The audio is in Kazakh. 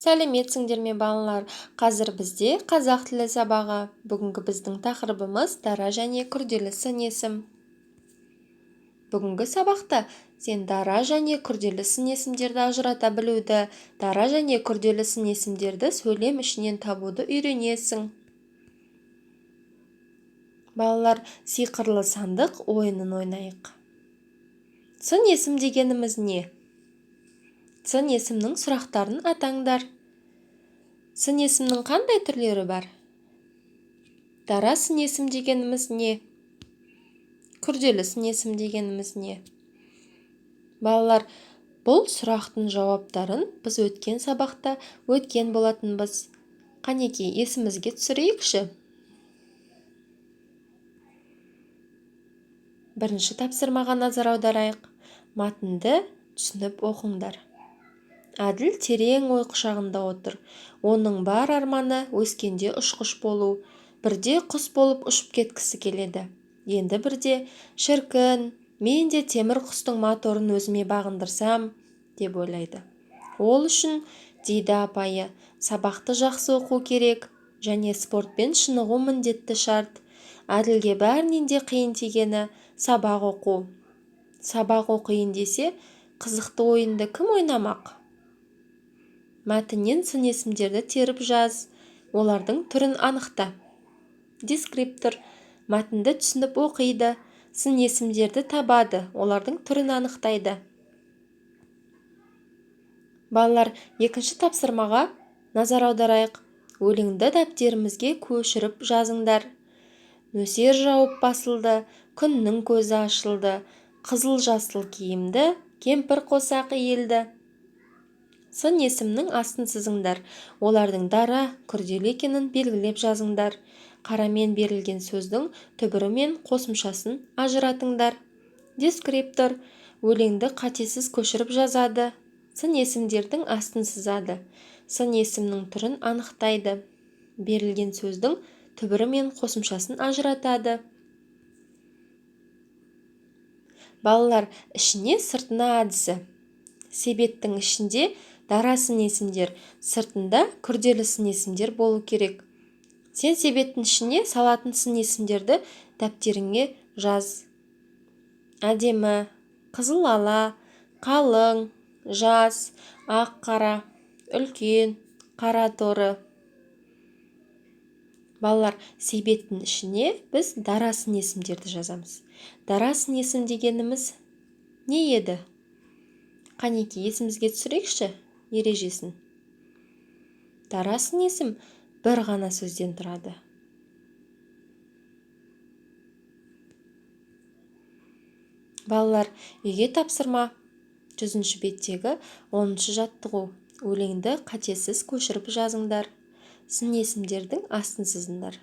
Сәлеметсіңдер ме балалар? Қазір бізде қазақ тілі сабағы. Бүгінгі біздің тақырыбымыз дара және күрделі сын есім. Бүгінгі сабақта сен дара және күрделі сын есімдерді ажырата білуді, дара және күрделі сын есімдерді сөйлем ішінен табуды үйренесің. Балалар, сиқырлы сандық ойынын ойнайық. Сын есім дегеніміз не? Сын есімнің сұрақтарын атаңдар. Сын есімнің қандай түрлері бар? Дара сын есім дегеніміз не? Күрделі сын есім дегеніміз не? Балалар, бұл сұрақтың жауаптарын біз өткен сабақта өткен болатынбыз. Қанекей, есімізге түсірейікші. Бірінші тапсырмаға назар аударайық. Матынды түсініп оқыңдар. Әділ терең ой құшағында отыр. Оның бар арманы өскенде ұшқыш болу. Бірде құс болып ұшып кеткісі келеді. Енді бірде шіркін, мен де темір құстың моторын өзіме бағындырсам, деп ойлайды. Ол үшін, дейді апайы, сабақты жақсы оқу керек, және спортпен шынығу міндетті шарт. Әділге бәрінен де қиын тигені сабақ оқу. Сабақ оқиын десе, қызықты ойынды кім ойнамақ? Мәтіннен сын есімдерді теріп жаз. Олардың түрін анықта. Дескриптор мәтінді түсініп оқиды, сын есімдерді табады, олардың түрін анықтайды. Балалар, екінші тапсырмаға назар аударайық. Өлеңді дәптерімізге көшіріп жазыңдар. Нөсер жауып басылды, күннің көзі ашылды, қызыл жасыл киімді кемпір қосақ иілді. Сын есімнің астын сызыңдар. Олардың дара, күрделі екенін белгілеп жазыңдар. Қарамен берілген сөздің түбірі мен қосымшасын ажыратыңдар. Дескриптор өлеңді қатесіз көшіріп жазады. Сын есімдердің астын сызады. Сын есімнің түрін анықтайды. Берілген сөздің түбірі мен қосымшасын ажыратады. Балалар, ішіне сыртына әдісі. Себеттің ішінде дара сын есімдер, сыртында күрделі сын есімдер болу керек. Сен себеттің ішіне салатын сын есімдерді дәптеріңе жаз. Әдемі, қызыл ала, қалың, жас, ақ қара, үлкен, қара торы. Балалар, себеттің ішіне біз дара сын есімдерді жазамыз. Дара сын есім дегеніміз не еді? Қанекей, есімізге түсірейікші ережесін. Дара сын есім бір ғана сөзден тұрады. Балалар, үйге тапсырма 100-ші беттегі 10-шы жаттығу. Өлеңді қатесіз көшіріп жазыңдар. Сын есімдердің астын сызыңдар.